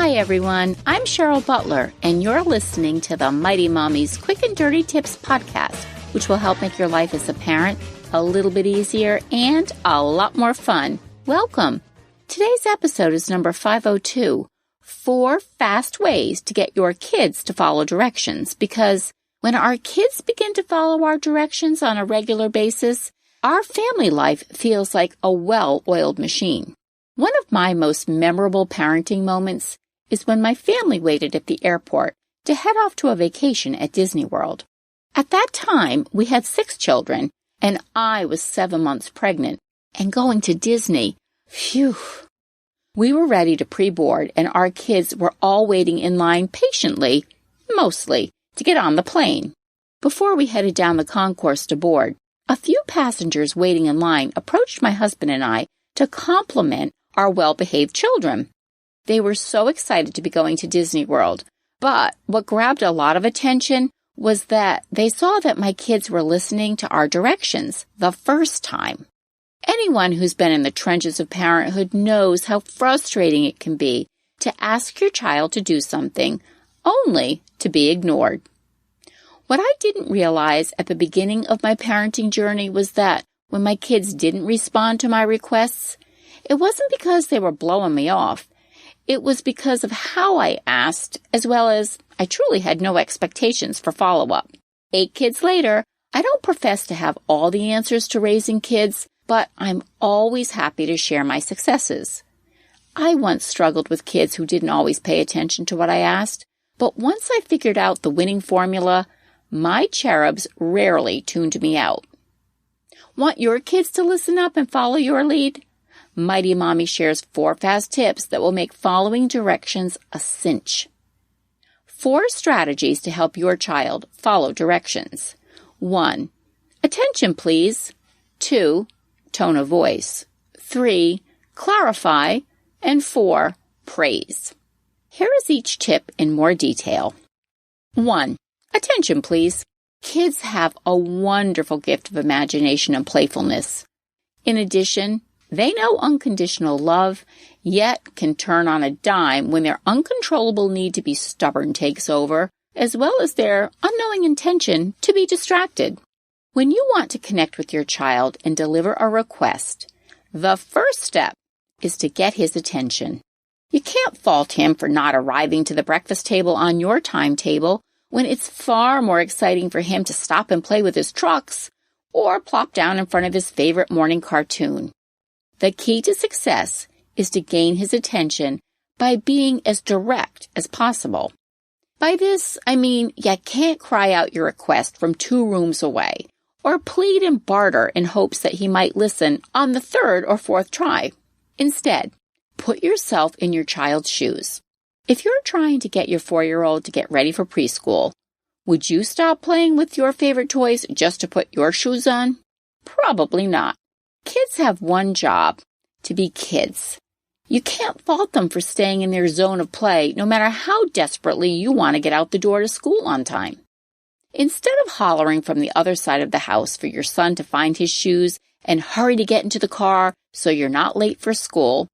Hi everyone, I'm Cheryl Butler, and you're listening to the Mighty Mommy's Quick and Dirty Tips podcast, which will help make your life as a parent a little bit easier and a lot more fun. Welcome! Today's episode is number 502, 4 fast ways to get your kids to follow directions, because when our kids begin to follow our directions on a regular basis, our family life feels like a well-oiled machine. One of my most memorable parenting moments is when my family waited at the airport to head off to a vacation at Disney World. At that time, we had 6 children, and I was 7 months pregnant. And going to Disney, phew! We were ready to pre-board, and our kids were all waiting in line patiently, mostly, to get on the plane. Before we headed down the concourse to board, a few passengers waiting in line approached my husband and I to compliment our well-behaved children. They were so excited to be going to Disney World, but what grabbed a lot of attention was that they saw that my kids were listening to our directions the first time. Anyone who's been in the trenches of parenthood knows how frustrating it can be to ask your child to do something only to be ignored. What I didn't realize at the beginning of my parenting journey was that when my kids didn't respond to my requests, it wasn't because they were blowing me off. It was because of how I asked, as well as I truly had no expectations for follow-up. 8 kids later, I don't profess to have all the answers to raising kids, but I'm always happy to share my successes. I once struggled with kids who didn't always pay attention to what I asked, but once I figured out the winning formula, my cherubs rarely tuned me out. Want your kids to listen up and follow your lead? Mighty Mommy shares 4 fast tips that will make following directions a cinch. 4 strategies to help your child follow directions. 1. Attention, please. 2. Tone of voice. 3. Clarify. And 4. Praise. Here is each tip in more detail. 1. Attention, please. Kids have a wonderful gift of imagination and playfulness. In addition, they know unconditional love, yet can turn on a dime when their uncontrollable need to be stubborn takes over, as well as their unknowing intention to be distracted. When you want to connect with your child and deliver a request, the first step is to get his attention. You can't fault him for not arriving to the breakfast table on your timetable when it's far more exciting for him to stop and play with his trucks or plop down in front of his favorite morning cartoon. The key to success is to gain his attention by being as direct as possible. By this, I mean you can't cry out your request from 2 rooms away or plead and barter in hopes that he might listen on the 3rd or 4th try. Instead, put yourself in your child's shoes. If you're trying to get your 4-year-old to get ready for preschool, would you stop playing with your favorite toys just to put your shoes on? Probably not. Kids have one job, to be kids. You can't fault them for staying in their zone of play no matter how desperately you want to get out the door to school on time. Instead of hollering from the other side of the house for your son to find his shoes and hurry to get into the car so you're not late for school,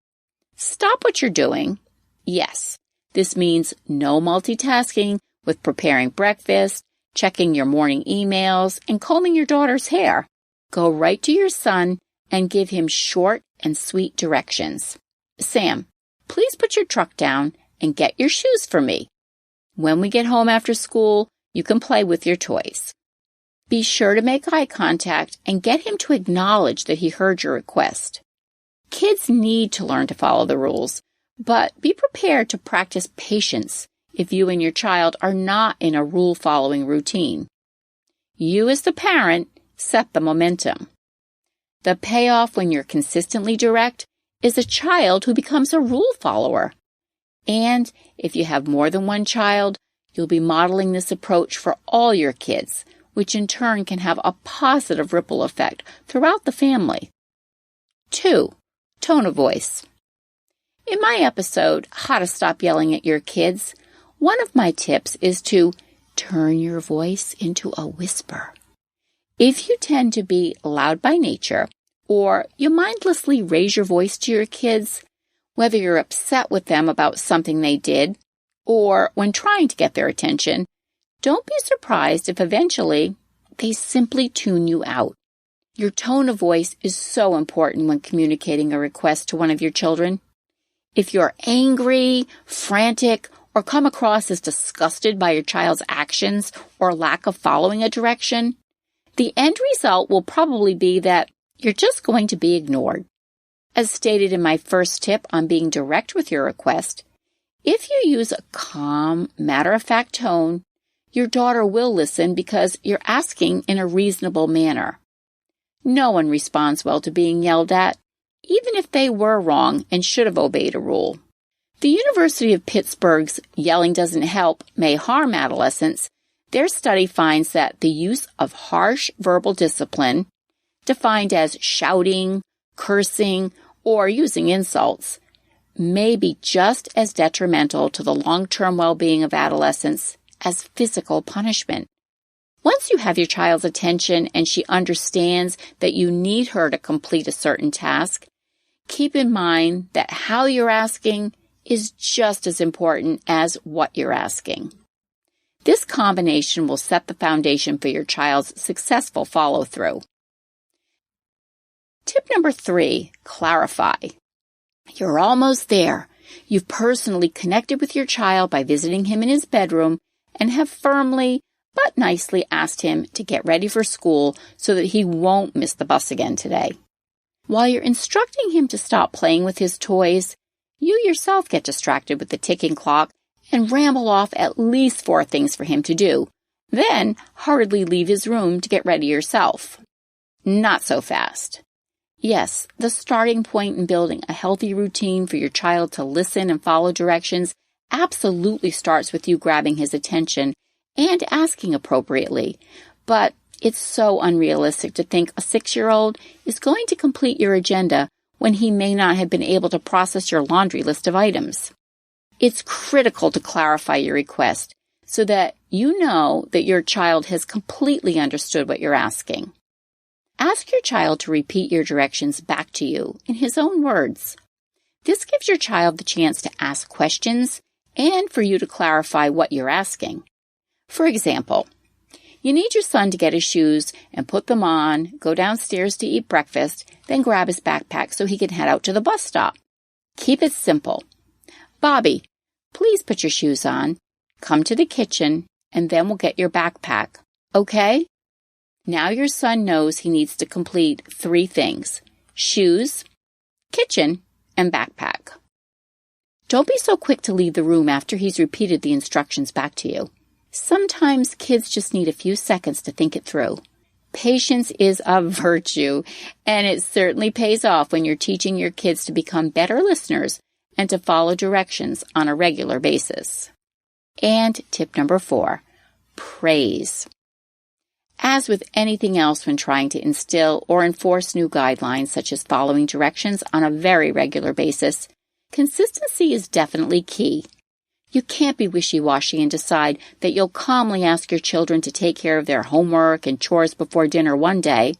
stop what you're doing. Yes, this means no multitasking with preparing breakfast, checking your morning emails, and combing your daughter's hair. Go right to your son and give him short and sweet directions. Sam, please put your truck down and get your shoes for me. When we get home after school, you can play with your toys. Be sure to make eye contact and get him to acknowledge that he heard your request. Kids need to learn to follow the rules, but be prepared to practice patience if you and your child are not in a rule-following routine. You as the parent set the momentum. The payoff when you're consistently direct is a child who becomes a rule follower. And if you have more than one child, you'll be modeling this approach for all your kids, which in turn can have a positive ripple effect throughout the family. 2. Tone of voice. In my episode, How to Stop Yelling at Your Kids, one of my tips is to turn your voice into a whisper. If you tend to be loud by nature, or you mindlessly raise your voice to your kids, Whether you're upset with them about something they did or when trying to get their attention, don't be surprised if eventually they simply tune you out. Your tone of voice is so important when communicating a request to one of your children. If you're angry, frantic, or come across as disgusted by your child's actions or lack of following a direction, the end result will probably be that you're just going to be ignored. As stated in my first tip on being direct with your request, if you use a calm, matter-of-fact tone, your daughter will listen because you're asking in a reasonable manner. No one responds well to being yelled at, even if they were wrong and should have obeyed a rule. The University of Pittsburgh's Yelling Doesn't Help May Harm Adolescents, their study finds that the use of harsh verbal discipline, defined as shouting, cursing, or using insults, may be just as detrimental to the long-term well-being of adolescents as physical punishment. Once you have your child's attention and she understands that you need her to complete a certain task, keep in mind that how you're asking is just as important as what you're asking. This combination will set the foundation for your child's successful follow-through. Tip number 3, clarify. You're almost there. You've personally connected with your child by visiting him in his bedroom and have firmly but nicely asked him to get ready for school so that he won't miss the bus again today. While you're instructing him to stop playing with his toys, you yourself get distracted with the ticking clock and ramble off at least 4 things for him to do, then hurriedly leave his room to get ready yourself. Not so fast. Yes, the starting point in building a healthy routine for your child to listen and follow directions absolutely starts with you grabbing his attention and asking appropriately, but it's so unrealistic to think a 6-year-old is going to complete your agenda when he may not have been able to process your laundry list of items. It's critical to clarify your request so that you know that your child has completely understood what you're asking. Ask your child to repeat your directions back to you in his own words. This gives your child the chance to ask questions and for you to clarify what you're asking. For example, you need your son to get his shoes and put them on, go downstairs to eat breakfast, then grab his backpack so he can head out to the bus stop. Keep it simple. Bobby, please put your shoes on, come to the kitchen, and then we'll get your backpack. Okay? Now your son knows he needs to complete 3 things: shoes, kitchen, and backpack. Don't be so quick to leave the room after he's repeated the instructions back to you. Sometimes kids just need a few seconds to think it through. Patience is a virtue, and it certainly pays off when you're teaching your kids to become better listeners and to follow directions on a regular basis. And tip number 4, praise. As with anything else when trying to instill or enforce new guidelines, such as following directions on a very regular basis, consistency is definitely key. You can't be wishy-washy and decide that you'll calmly ask your children to take care of their homework and chores before dinner one day,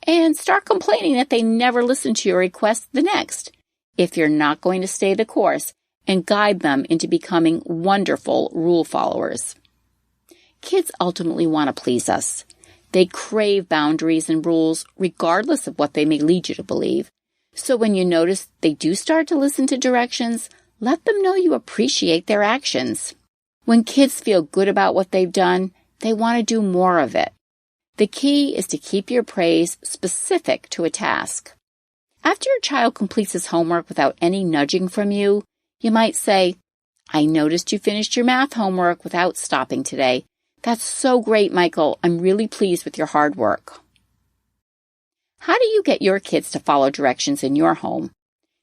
and start complaining that they never listen to your request the next, if you're not going to stay the course and guide them into becoming wonderful rule followers. Kids ultimately want to please us. They crave boundaries and rules regardless of what they may lead you to believe. So when you notice they do start to listen to directions, let them know you appreciate their actions. When kids feel good about what they've done, they want to do more of it. The key is to keep your praise specific to a task. After your child completes his homework without any nudging from you, you might say, "I noticed you finished your math homework without stopping today. That's so great, Michael. I'm really pleased with your hard work." How do you get your kids to follow directions in your home?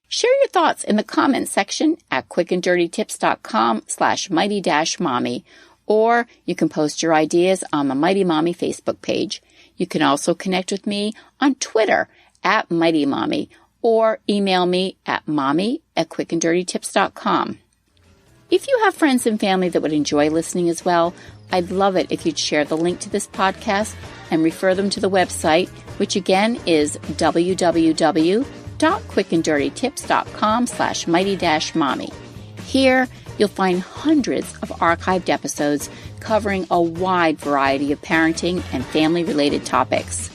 Share your thoughts in the comments section at quickanddirtytips.com/mighty-mommy, or you can post your ideas on the Mighty Mommy Facebook page. You can also connect with me on Twitter at Mighty Mommy, or email me at mommy@quickanddirtytips.com. If you have friends and family that would enjoy listening as well, I'd love it if you'd share the link to this podcast and refer them to the website, which again is www.quickanddirtytips.com. www.quickanddirtytips.com/mighty-mommy. Here, you'll find hundreds of archived episodes covering a wide variety of parenting and family-related topics.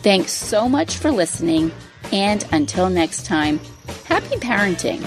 Thanks so much for listening, and until next time, happy parenting.